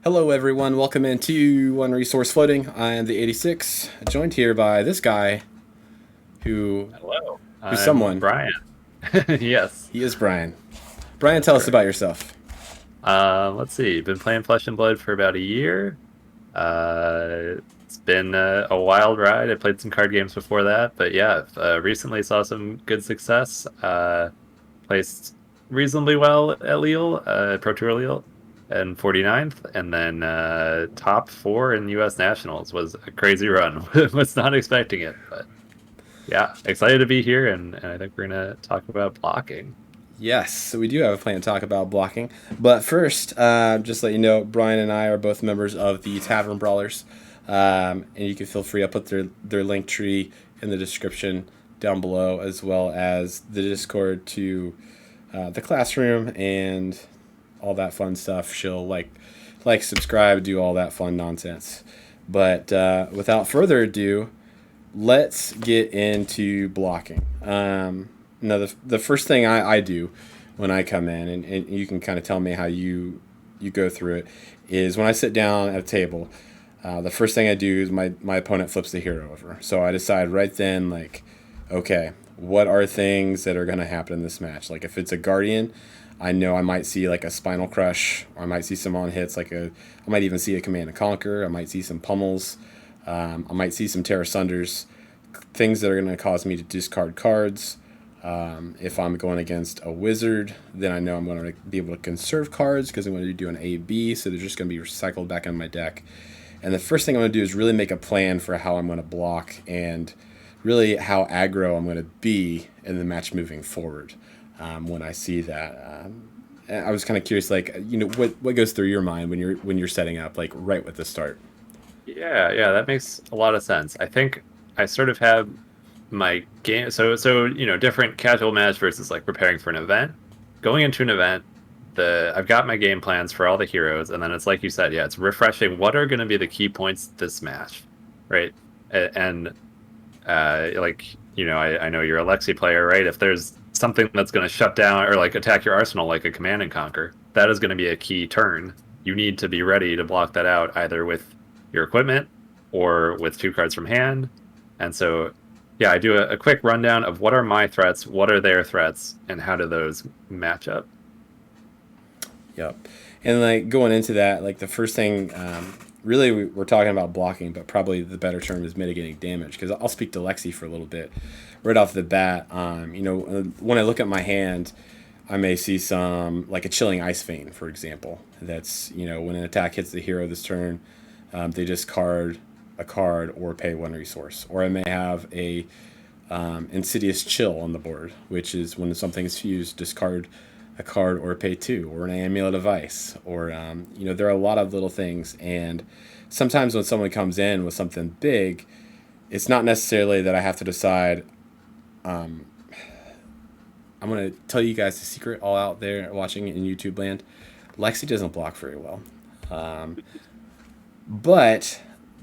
Hello, everyone. Welcome into One Resource Floating. I am the 86, joined here by this guy who, Hello, who's I'm someone. Brian. Yes, He is Brian. Brian, that's tell us correct. about yourself. Let's see. Been playing Flesh and Blood for about a year. It's been a wild ride. I played some card games before that, but yeah, recently saw some good success. Placed reasonably well at Lille, Pro Tour Lille, and 49th, and then top four in U.S. Nationals was a crazy run. Was not expecting it, but yeah, excited to be here, and I think we're gonna talk about blocking. Yes, so we do have a plan to talk about blocking. But first, just to let you know, Brian and I are both members of the Tavern Brawlers. And you can feel free. I'll put their link tree in the description down below, as well as the Discord to the classroom and all that fun stuff. She'll subscribe, do all that fun nonsense. But without further ado, let's get into blocking. Now, the first thing I do when I come in, and you can kind of tell me how you go through it, is when I sit down at a table, the first thing I do is my opponent flips the hero over. So I decide right then, like, okay, what are things that are going to happen in this match? Like, if it's a Guardian, I know I might see like a Spinal Crush, or I might see some on hits, I might even see a Command and Conquer, I might see some pummels, I might see some Terra Sunders, things that are going to cause me to discard cards. If I'm going against a wizard, then I know I'm going to be able to conserve cards because I'm going to do an A B, so they're just going to be recycled back in my deck. And the first thing I'm going to do is really make a plan for how I'm going to block and really how aggro I'm going to be in the match moving forward. When I see that, I was kind of curious, like, what goes through your mind when you're setting up, like, right with the start. Yeah, that makes a lot of sense. I think I sort of have my game. So different casual match versus like preparing for an event. Going into an event, the I've got my game plans for all the heroes, and then it's like you said, yeah, it's refreshing. What are going to be the key points this match, right? And like I know you're a Lexi player, right? If there's something that's going to shut down or like attack your arsenal, like a command and conquer, that is going to be a key turn. You need to be ready to block that out either with your equipment or with two cards from hand. And so, yeah, I do a quick rundown of what are my threats, what are their threats, and how do those match up. Yep. And like going into that, like the first thing, really we're talking about blocking, but probably the better term is mitigating damage because I'll speak to Lexi for a little bit. Right off the bat, when I look at my hand, I may see some like a chilling ice vein, for example. That's when an attack hits the hero this turn, they discard a card or pay one resource. Or I may have a insidious chill on the board, which is when something is fused, discard a card or pay two, or an amulet of ice, or there are a lot of little things. And sometimes when someone comes in with something big, it's not necessarily that I have to decide. I'm gonna tell you guys the secret, all out there watching in YouTube land. Lexi doesn't block very well, but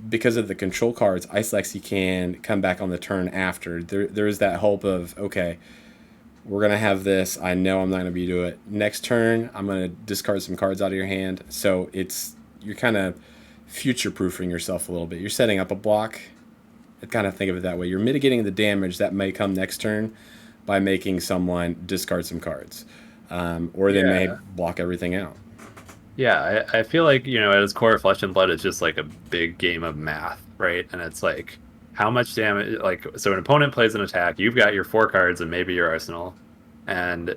because of the control cards, Ice Lexi can come back on the turn after. There is that hope of, okay, we're gonna have this. I know I'm not gonna be do it next turn. I'm gonna discard some cards out of your hand. So you're kind of future proofing yourself a little bit. You're setting up a block. I kind of think of it that way. You're mitigating the damage that may come next turn by making someone discard some cards, or they may Yeah, block everything out. I feel like, at its core, Flesh and Blood is just like a big game of math, right? And it's like how much damage, like, so an opponent plays an attack, you've got your four cards and maybe your arsenal, and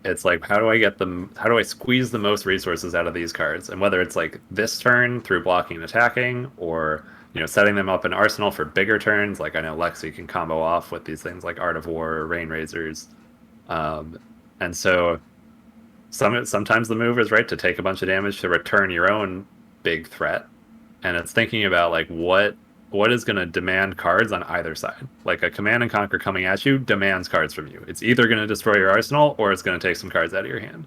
it's like, how do I squeeze the most resources out of these cards? And whether it's like this turn through blocking and attacking, or, setting them up in arsenal for bigger turns, like I know Lexi can combo off with these things like Art of War or Rain Razors. Um, and so sometimes the move is right to take a bunch of damage to return your own big threat, and it's thinking about like what is going to demand cards on either side. Like a command and conquer coming at you demands cards from you. It's either going to destroy your arsenal or it's going to take some cards out of your hand.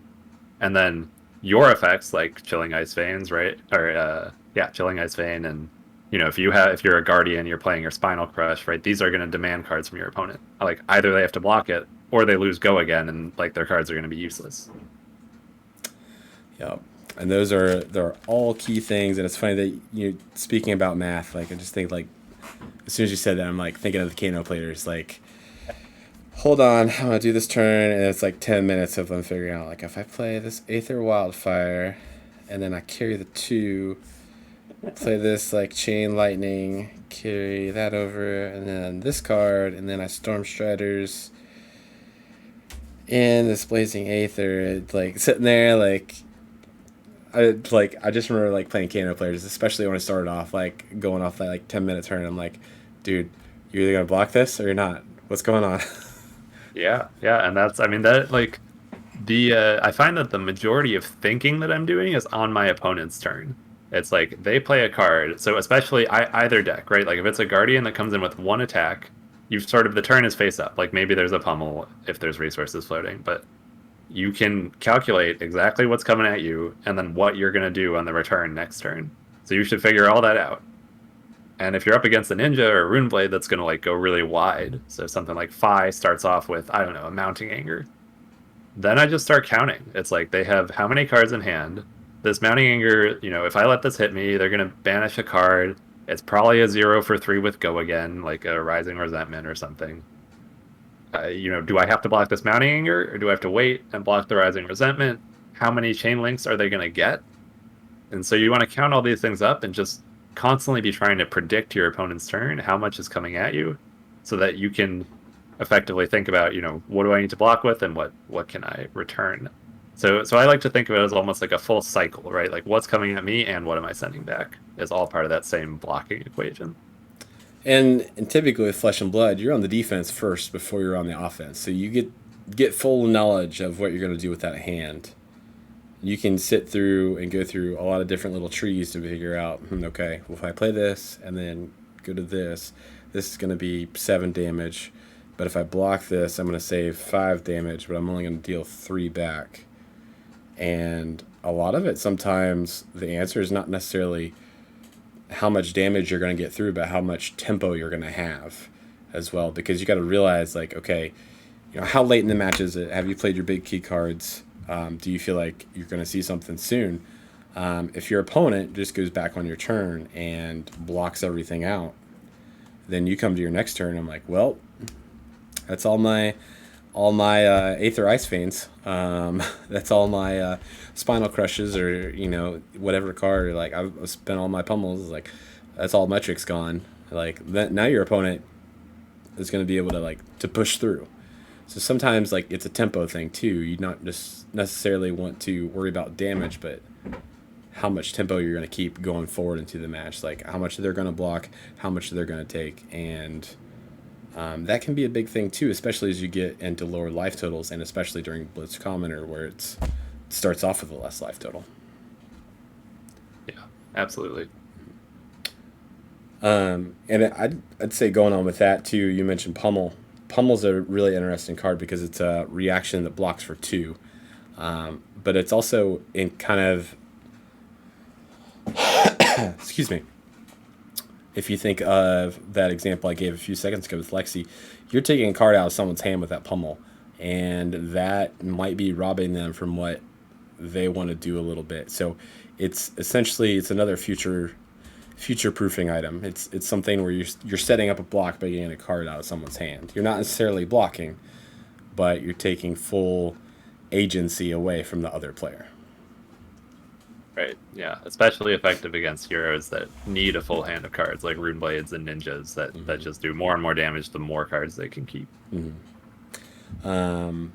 And then your effects like chilling ice veins, right? Or yeah, chilling ice vein, and if you're a guardian, you're playing your spinal crush, right? These are going to demand cards from your opponent. Like either they have to block it or they lose go again, and like their cards are going to be useless. Yep. And they're all key things. And it's funny that you speaking about math. Like I just think like as soon as you said that, I'm like thinking of the Kano players. Like, hold on, I'm gonna do this turn, and it's like 10 minutes of them figuring out like if I play this Aether Wildfire, and then I carry the 2, play this like Chain Lightning, carry that over, and then this card, and then I Storm Striders, and this Blazing Aether. It's like sitting there like. I just remember like playing Kano players, especially when I started off like going off that like 10 minute turn. I'm like, dude, you're either gonna block this or you're not. What's going on? Yeah, yeah, and that's I mean that like the I find that the majority of thinking that I'm doing is on my opponent's turn. It's like they play a card, so especially either deck, right? Like if it's a Guardian that comes in with 1 attack, you've sort of the turn is face up. Like maybe there's a pummel if there's resources floating, but you can calculate exactly what's coming at you and then what you're going to do on the return next turn. So you should figure all that out. And if you're up against a ninja or a rune blade that's going to like go really wide, so something like Phi starts off with, I don't know, a mounting anger, then I just start counting. It's like they have how many cards in hand. This mounting anger, if I let this hit me, they're going to banish a card. It's probably a 0 for 3 with go again, like a rising resentment or something. Do I have to block this mounting anger, or do I have to wait and block the rising resentment? How many chain links are they going to get? And so you want to count all these things up and just constantly be trying to predict your opponent's turn, how much is coming at you, so that you can effectively think about, what do I need to block with and what can I return? So I like to think of it as almost like a full cycle, right? Like what's coming at me and what am I sending back is all part of that same blocking equation. And typically with Flesh and Blood, you're on the defense first before you're on the offense. So you get full knowledge of what you're going to do with that hand. You can sit through and go through a lot of different little trees to figure out, okay, well, if I play this and then go to this is going to be 7 damage. But if I block this, I'm going to save 5 damage, but I'm only going to deal 3 back. And a lot of it, sometimes the answer is not necessarily how much damage you're going to get through, but how much tempo you're going to have as well. Because you got to realize, like, okay, how late in the match is it? Have you played your big key cards? Do you feel like you're going to see something soon? If your opponent just goes back on your turn and blocks everything out, then you come to your next turn. I'm like, well, that's all my Aether Ice Veins. That's all my Spinal Crushes, or whatever card. Like I've spent all my pummels. Like that's all metrics gone. Like now your opponent is going to be able to push through. So sometimes like it's a tempo thing too. You not just necessarily want to worry about damage, but how much tempo you're going to keep going forward into the match. Like how much they're going to block, how much they're going to take, and that can be a big thing too, especially as you get into lower life totals, and especially during Blitz Commoner, where it starts off with a less life total. Yeah, absolutely. And I'd say going on with that too, you mentioned Pummel. Pummel's a really interesting card because it's a reaction that blocks for 2, but it's also in kind of excuse me. If you think of that example I gave a few seconds ago with Lexi, you're taking a card out of someone's hand with that pummel, and that might be robbing them from what they want to do a little bit. So it's another future proofing item. It's something where you're setting up a block by getting a card out of someone's hand. You're not necessarily blocking, but you're taking full agency away from the other player. Right, yeah, especially effective against heroes that need a full hand of cards, like Rune Blades and Ninjas, that just do more and more damage the more cards they can keep. And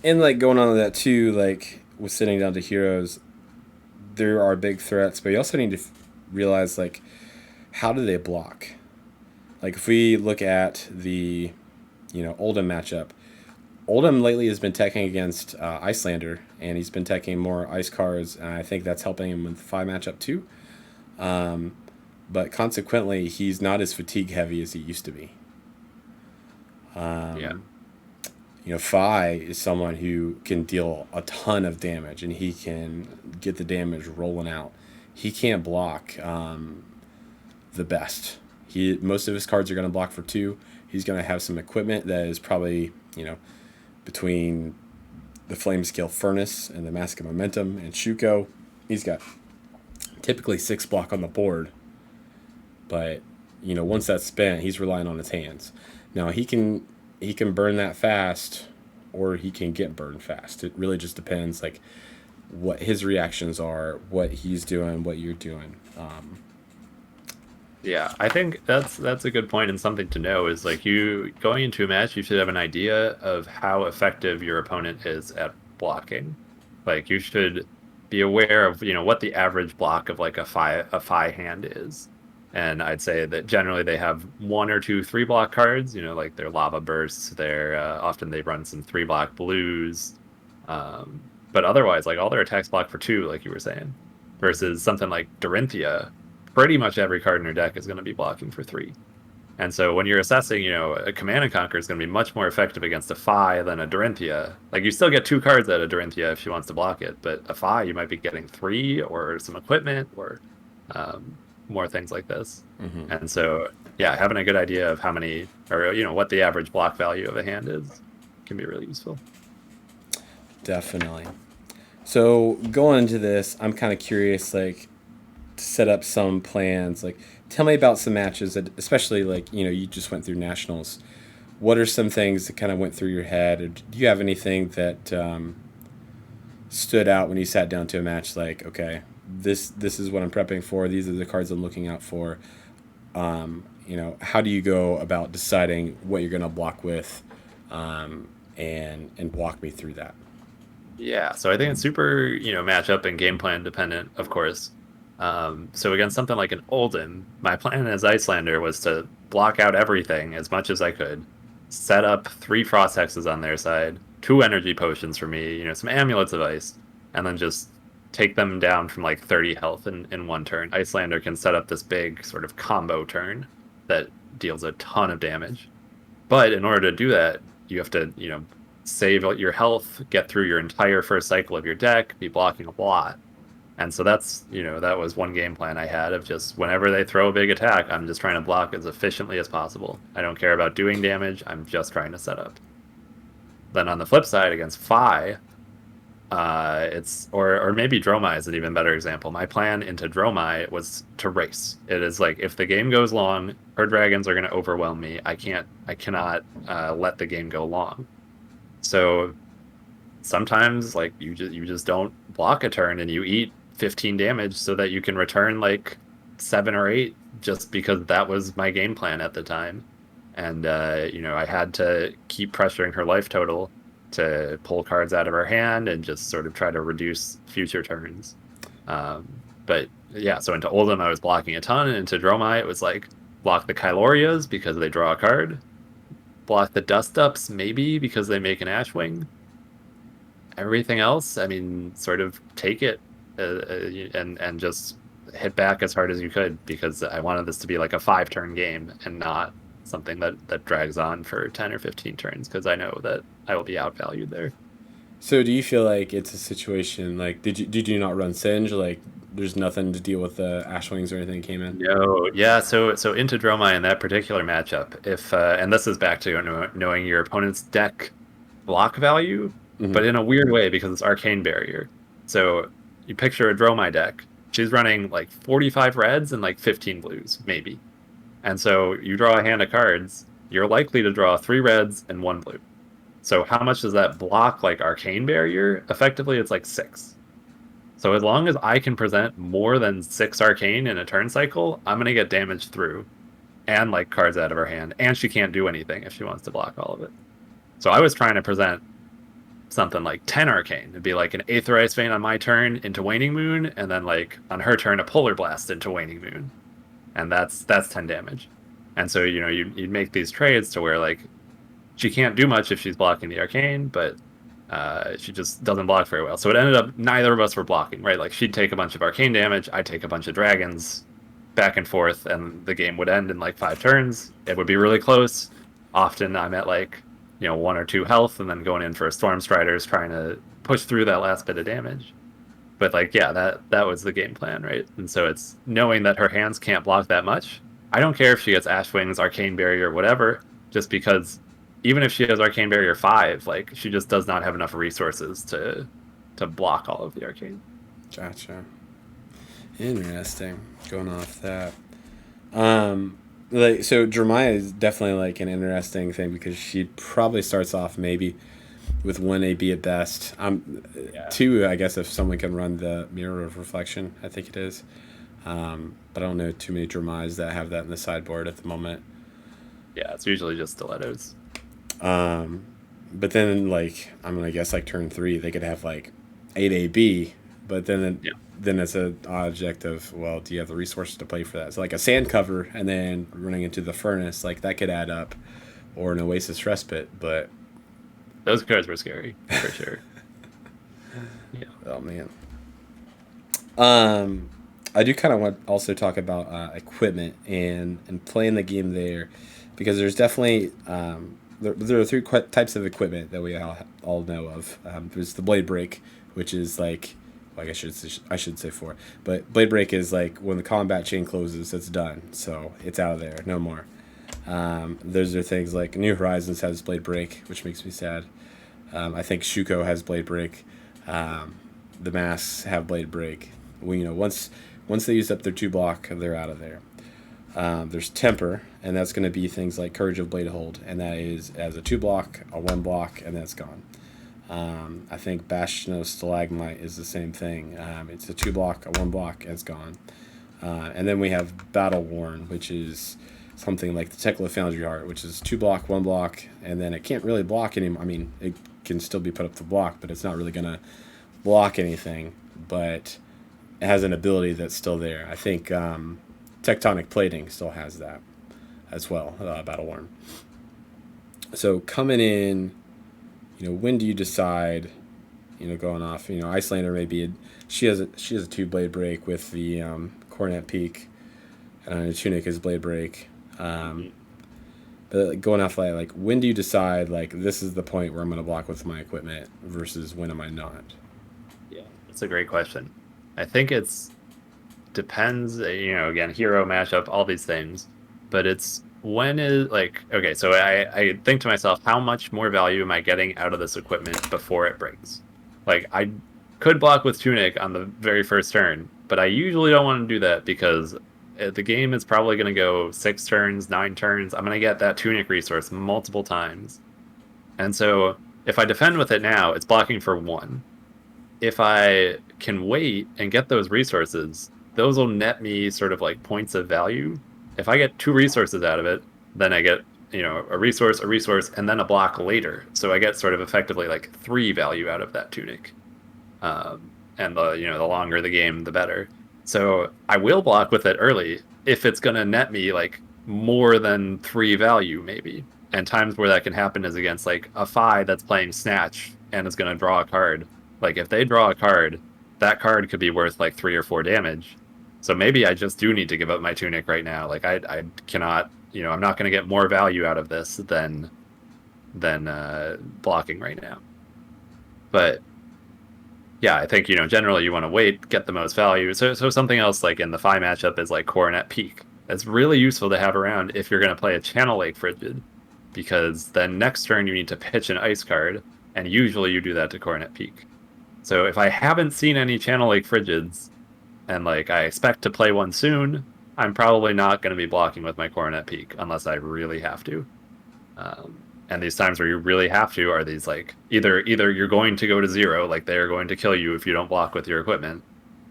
like going on to that too, like with sitting down to heroes, there are big threats, but you also need to realize like how do they block? Like if we look at the Oldhim matchup, Oldhim lately has been teching against Icelander, and he's been teching more ice cards, and I think that's helping him with the 5 matchup too. But consequently, he's not as fatigue heavy as he used to be. Phi is someone who can deal a ton of damage, and he can get the damage rolling out. He can't block the best. Most of his cards are going to block for 2. He's going to have some equipment that is probably, between the flame scale furnace and the mask of momentum and Shuko. He's got typically 6 block on the board, but once that's spent, he's relying on his hands. Now he can burn that fast, or he can get burned fast. It really just depends, like what his reactions are, what he's doing, what you're doing. Yeah, I think that's a good point, and something to know is like you going into a match, you should have an idea of how effective your opponent is at blocking. Like you should be aware of what the average block of like a fi hand is. And I'd say that generally they have 1 or 2 3 block cards, like their lava bursts, their often they run some 3 block blues. But otherwise, like all their attacks block for 2, like you were saying, versus something like Dorinthia, pretty much every card in her deck is going to be blocking for 3. And so when you're assessing, a Command and Conquer is going to be much more effective against a Fi than a Dorinthia. Like you still get 2 cards out of Dorinthia if she wants to block it, but a Fi you might be getting 3 or some equipment or more things like this. Mm-hmm. And so, yeah, having a good idea of how many or what the average block value of a hand is can be really useful. Definitely. So going into this, I'm kind of curious, like to set up some plans. Like, tell me about some matches that, especially like you just went through nationals. What are some things that kind of went through your head, or do you have anything that stood out when you sat down to a match? Like, okay, this is what I'm prepping for. These are the cards I'm looking out for. How do you go about deciding what you're going to block with, and walk me through that? Yeah, so I think it's super, matchup and game plan dependent, of course. So against something like an Olden, my plan as Icelander was to block out everything as much as I could, set up 3 Frost Hexes on their side, 2 Energy Potions for me, some Amulets of Ice, and then just take them down from like 30 health in 1 turn. Icelander can set up this big sort of combo turn that deals a ton of damage. But in order to do that, you have to, save your health, get through your entire first cycle of your deck, be blocking a lot. And so that's, that was one game plan I had of just whenever they throw a big attack, I'm just trying to block as efficiently as possible. I don't care about doing damage, I'm just trying to set up. Then on the flip side, against Fi, or maybe Dromai is an even better example. My plan into Dromai was to race. It is like if the game goes long, her dragons are going to overwhelm me. I cannot let the game go long. So sometimes like you just don't block a turn and you eat 15 damage so that you can return like 7 or 8 just because that was my game plan at the time. And I had to keep pressuring her life total to pull cards out of her hand and just sort of try to reduce future turns. But yeah, so into Oldham I was blocking a ton, and into Dromai it was like block the Kylorias because they draw a card, block the Dust Ups maybe because they make an Ashwing. Everything else, I mean, sort of take it and just hit back as hard as you could, because I wanted this to be like a 5-turn game and not something that drags on for 10 or 15 turns, because I know that I will be outvalued there. So do you feel like it's a situation like did you not run Singe? Like there's nothing to deal with the Ashwings or anything came in? No, yeah. So into Dromai in that particular matchup, if and this is back to knowing your opponent's deck block value, Mm-hmm. but in a weird way because it's Arcane Barrier. So you picture a Dromai deck. She's running like 45 reds and like 15 blues, maybe. And so you draw a hand of cards, you're likely to draw 3 reds and 1 blue. So how much does that block like Arcane Barrier? Effectively, it's like 6. So as long as I can present more than 6 Arcane in a turn cycle, I'm going to get damage through and like cards out of her hand. And she can't do anything if she wants to block all of it. So I was trying to present something like 10 Arcane. It'd be like an Aetherized Vein on my turn into Waning Moon, and then like on her turn a Polar Blast into Waning Moon. And that's 10 damage. And so, you'd make these trades to where like she can't do much if she's blocking the Arcane, but she just doesn't block very well. So it ended up neither of us were blocking, right? Like she'd take a bunch of Arcane damage, I'd take a bunch of dragons, back and forth, and the game would end in like 5 turns. It would be really close. Often I'm at like 1 or 2 health and then going in for a Storm Striders trying to push through that last bit of damage. But like, yeah, that was the game plan, right? And so it's knowing that her hands can't block that much. I don't care if she gets Ashwings, Arcane Barrier, whatever, just because even if she has Arcane Barrier 5, like she just does not have enough resources to block all of the arcane. Gotcha. Interesting. Going off that. Um, like so, Jeremiah is definitely like an interesting thing because she probably starts off maybe with one AB at best. Yeah. Two, I guess, if someone can run the Mirror of Reflection, I think it is. But I don't know too many Jeremiahs that have that in the sideboard at the moment. Yeah, it's usually just stilettos. Um, but then, like, I'm gonna guess like turn three, they could have like 8 AB, but Yeah. then it's an object of, well, do you have the resources to play for that? So like a sand cover and then running into the furnace, like that could add up, or an Oasis Respite. But Those cards were scary for sure. Yeah. oh man, um, I do kind of want to also talk about equipment and playing the game there, because there's definitely there are three types of equipment that we all know of. There's the blade break, which is like, well, I should say four, but blade break is like when the combat chain closes, it's done, so it's out of there, no more. Those are things like New Horizons has blade break, which makes me sad. I think Shuko has blade break. Um, the masks have blade break. Once they use up their 2 block, they're out of there. There's temper, and that's going to be things like Courage of Blade Hold, and that is as a 2 block, a 1 block, and that's gone. I think Bastion of Stalagmite is the same thing. It's a 2 block, a 1 block, and it's gone. And then we have Battle Worn, which is something like the Tekla Foundry Heart, which is 2 block, 1 block, and then it can't really block anymore. I mean, it can still be put up to block, but it's not really going to block anything. But it has an ability that's still there. I think Tectonic Plating still has that as well, Battle Worn. So coming in, when do you decide, going off, Icelander maybe, she has a 2 blade break with the Cornet Peak, and Tunic is blade break. Mhm. But going off like when do you decide like this is the point where I'm going to block with my equipment versus when am I not? Yeah, that's a great question. I think it's depends, again, hero mashup, all these things, but it's when is like, okay, so I think to myself, how much more value am I getting out of this equipment before it breaks? Like, I could block with Tunic on the very first turn, but I usually don't want to do that because the game is probably going to go 6 turns, 9 turns. I'm going to get that Tunic resource multiple times. And so if I defend with it now, it's blocking for 1. If I can wait and get those resources, those will net me sort of like points of value. If I get 2 resources out of it, then I get, a resource, and then a block later. So I get sort of effectively like 3 value out of that tunic. And the longer the game, the better. So I will block with it early if it's going to net me like more than 3 value, maybe. And times where that can happen is against like a Phi that's playing Snatch and is going to draw a card. Like if they draw a card, that card could be worth like 3 or 4 damage. So maybe I just do need to give up my tunic right now. Like I cannot, I'm not going to get more value out of this than blocking right now. But yeah, I think generally you want to wait, get the most value. So something else like in the Phi matchup is like Coronet Peak. That's really useful to have around if you're going to play a Channel Lake Frigid, because then next turn you need to pitch an ice card, and usually you do that to Coronet Peak. So if I haven't seen any Channel Lake Frigids, and like I expect to play one soon, I'm probably not going to be blocking with my Coronet Peak unless I really have to. And these times where you really have to are these like either you're going to go to 0, like they are going to kill you if you don't block with your equipment,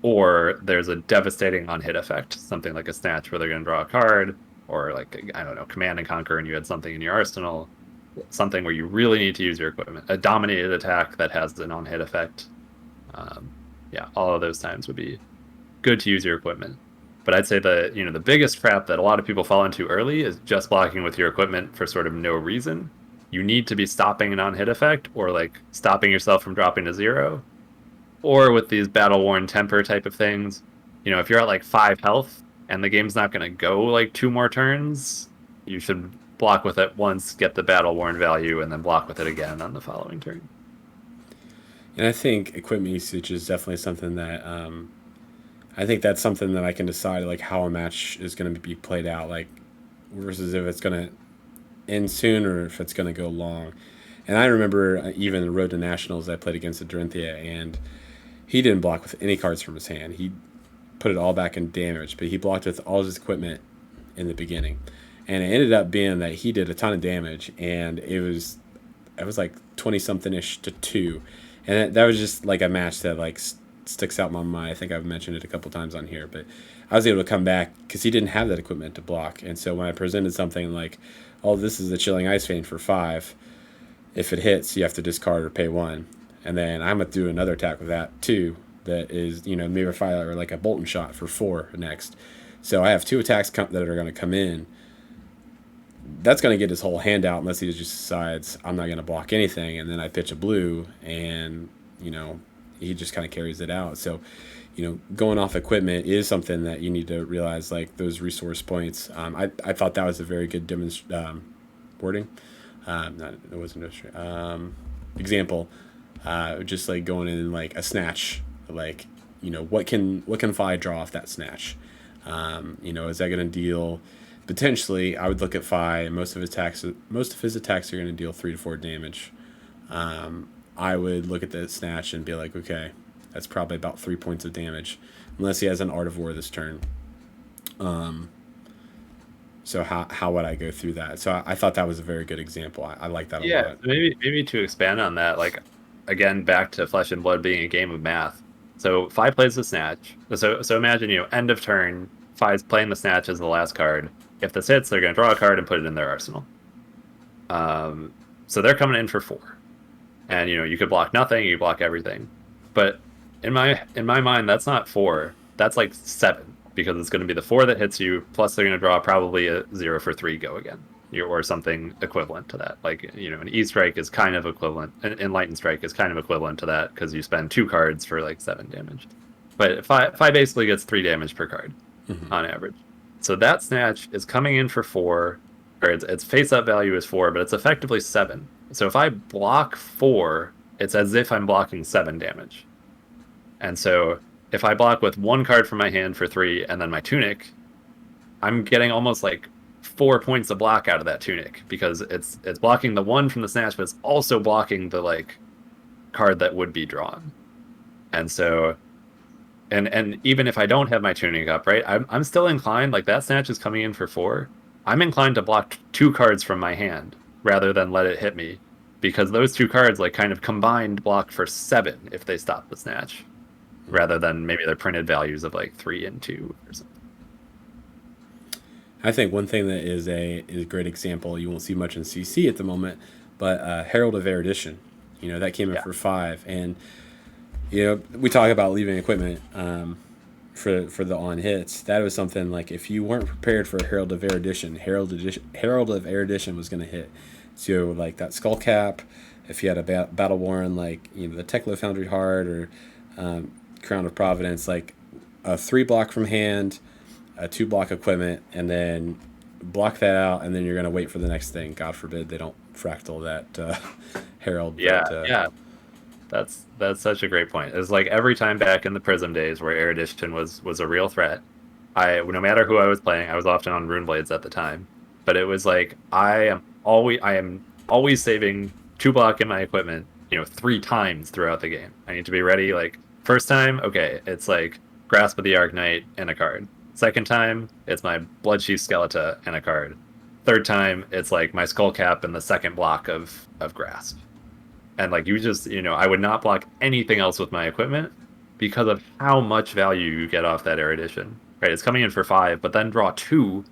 or there's a devastating on-hit effect, something like a Snatch where they're going to draw a card, or like, I don't know, Command and Conquer and you had something in your arsenal, something where you really need to use your equipment. A dominated attack that has an on-hit effect. Yeah, all of those times would be good to use your equipment. But I'd say the biggest trap that a lot of people fall into early is just blocking with your equipment for sort of no reason. You need to be stopping an on-hit effect, or like stopping yourself from dropping to 0, or with these battle-worn temper type of things. If you're at like 5 health and the game's not going to go like 2 more turns, you should block with it once, get the battle-worn value, and then block with it again on the following turn. And I think equipment usage is definitely something that I think that's something that I can decide like how a match is going to be played out, like versus if it's going to end soon or if it's going to go long. And I remember even the Road to Nationals, I played against a Dorinthia, and he didn't block with any cards from his hand. He put it all back in damage, but he blocked with all his equipment in the beginning. And it ended up being that he did a ton of damage, and it was like 20 something ish to 2. And that was just like a match that like sticks out in my mind. I think I've mentioned it a couple times on here, but I was able to come back because he didn't have that equipment to block. And so when I presented something like, oh, this is a Chilling Ice Vein for 5, if it hits, you have to discard or pay 1. And then I'm going to do another attack with that too. That is, maybe a fire or like a Bolton Shot for 4 next. So I have 2 attacks that are going to come in. That's going to get his whole hand out unless he just decides I'm not going to block anything. And then I pitch a blue and, he just kind of carries it out. So, going off equipment is something that you need to realize, like those resource points. I thought that was a very good wording. Not, it wasn't example. Just like going in like a snatch, like, what can Fi draw off that snatch? Is that going to deal? Potentially, I would look at Fi. Most of his attacks are going to deal 3 to 4 damage. I would look at the snatch and be like, okay, that's probably about 3 points of damage, unless he has an Art of War this turn. So how would I go through that? So I thought that was a very good example. I like that a lot. Yeah, maybe to expand on that, like again, back to Flesh and Blood being a game of math. So Fi plays the snatch. So imagine, end of turn, Fi's playing the snatch as the last card. If this hits, they're going to draw a card and put it in their arsenal. So they're coming in for 4. And, you could block nothing, you block everything. But in my mind, that's not 4. That's like 7. Because it's going to be the 4 that hits you, plus they're going to draw probably a 0 for 3 go again. Or something equivalent to that. Like, an E-Strike is kind of equivalent. An Enlightened Strike is kind of equivalent to that, because you spend 2 cards for like 7 damage. But Fi basically gets 3 damage per card, on average. So that snatch is coming in for 4, or its face-up value is 4, but it's effectively 7. So if I block 4, it's as if I'm blocking 7 damage. And so if I block with 1 card from my hand for 3, and then my Tunic, I'm getting almost like 4 points of block out of that Tunic, because it's blocking the 1 from the snatch, but it's also blocking the like card that would be drawn. And so, and even if I don't have my Tunic up, right, I'm still inclined, like that snatch is coming in for 4. I'm inclined to block 2 cards from my hand rather than let it hit me, because those 2 cards like kind of combined block for 7 if they stop the snatch, rather than maybe their printed values of like 3 and 2 or something. I think one thing that is a great example, you won't see much in CC at the moment, but Herald of Erudition, that came in for 5, and we talk about leaving equipment for the on hits. That was something like, if you weren't prepared for Herald of Erudition, Herald of Erudition was going to hit. So like that Skull Cap, if you had a Battle Worn like the Teklo Foundry Heart or Crown of Providence, like a 3 block from hand, a 2 block equipment, and then block that out, and then you're going to wait for the next thing. God forbid they don't fractal that Herald. Yeah. That's such a great point. It's like every time back in the Prism days where Erudition was a real threat, no matter who I was playing, I was often on Runeblades at the time, but it was like I am always saving 2 block in my equipment, 3 times throughout the game. I need to be ready. Like first time, okay, it's like Grasp of the Arknight and a card. Second time, it's my Bloodsheath Skeleton and a card. Third time, it's like my Skull Cap and the second block of Grasp. And like you just, I would not block anything else with my equipment because of how much value you get off that Erudition. Right, it's coming in for 5, but then draw 2.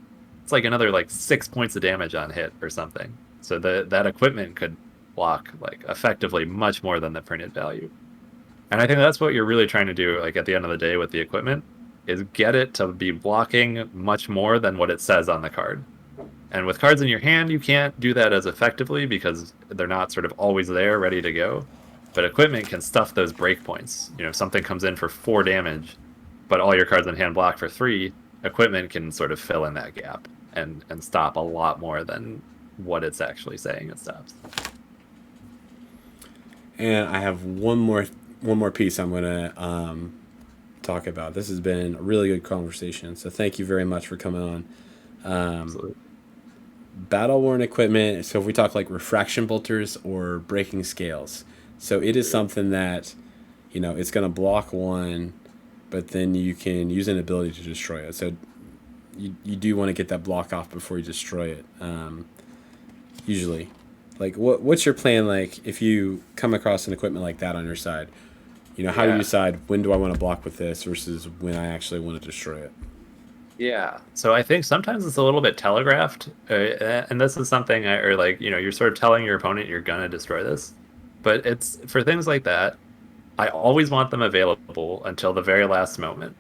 It's like another like 6 points of damage on hit or something. So that equipment could block like effectively much more than the printed value. And I think that's what you're really trying to do, like at the end of the day with the equipment, is get it to be blocking much more than what it says on the card. And with cards in your hand, you can't do that as effectively because they're not sort of always there, ready to go. But equipment can stuff those breakpoints. If something comes in for 4 damage, but all your cards in hand block for 3, equipment can sort of fill in that gap and stop a lot more than what it's actually saying it stops. And I have one more piece I'm going to talk about. This has been a really good conversation, so thank you very much for coming on. Absolutely. battle worn equipment. So if we talk like refraction bolters or breaking scales, so it is something that, it's going to block one, but then you can use an ability to destroy it. So you do want to get that block off before you destroy it. Usually, like what's your plan? Like if you come across an equipment like that on your side, how do you Yeah. decide when do I want to block with this versus when I actually want to destroy it? Yeah. So I think sometimes it's a little bit telegraphed, and this is something, or like, you're sort of telling your opponent you're gonna destroy this, but it's for things like that. I always want them available until the very last moment.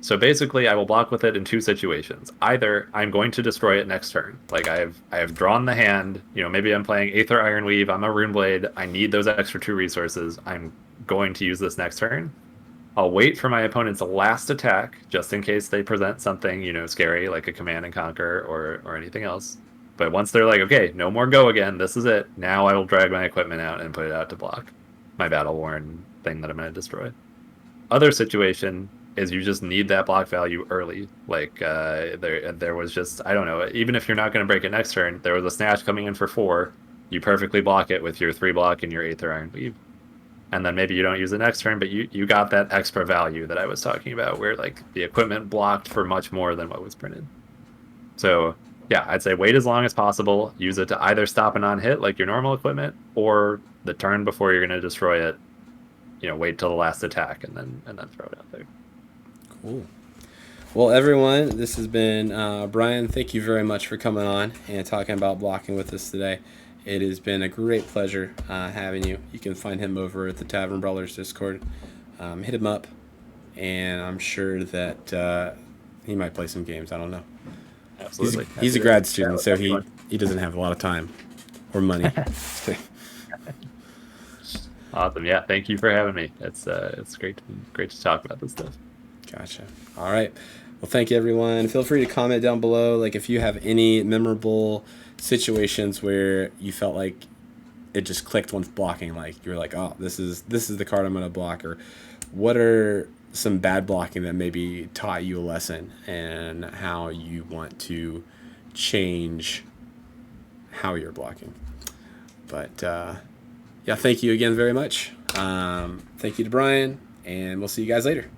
So basically, I will block with it in two situations. Either I'm going to destroy it next turn, like I have drawn the hand. Maybe I'm playing Aether Ironweave. I'm a Runeblade. I need those extra two resources. I'm going to use this next turn. I'll wait for my opponent's last attack, just in case they present something, scary, like a Command and Conquer or anything else. But once they're like, okay, no more go again, this is it. Now I will drag my equipment out and put it out to block my battle worn thing that I'm going to destroy. Other situation is you just need that block value early. Like there was just, I don't know, even if you're not going to break it next turn, there was a snatch coming in for 4. You perfectly block it with your 3 block and your Aether Ironweave, and then maybe you don't use it next turn, but you got that extra value that I was talking about, where like the equipment blocked for much more than what was printed. So yeah, I'd say wait as long as possible. Use it to either stop a non-hit like your normal equipment, or the turn before you're going to destroy it. Wait till the last attack and then throw it out there. Cool. Well, everyone, this has been Brian. Thank you very much for coming on and talking about blocking with us today. It has been a great pleasure having you. You can find him over at the Tavern Brawlers Discord. Hit him up, and I'm sure that he might play some games. I don't know. Absolutely. He's a grad student, so he doesn't have a lot of time or money. Awesome. Yeah. Thank you for having me. It's great to talk about this stuff. Gotcha. All right. Well, thank you, everyone. Feel free to comment down below. Like if you have any memorable situations where you felt like it just clicked once blocking, like you're like, oh, this is the card I'm going to block, or what are some bad blocking that maybe taught you a lesson and how you want to change how you're blocking. But yeah, thank you again very much. Thank you to Brian, and we'll see you guys later.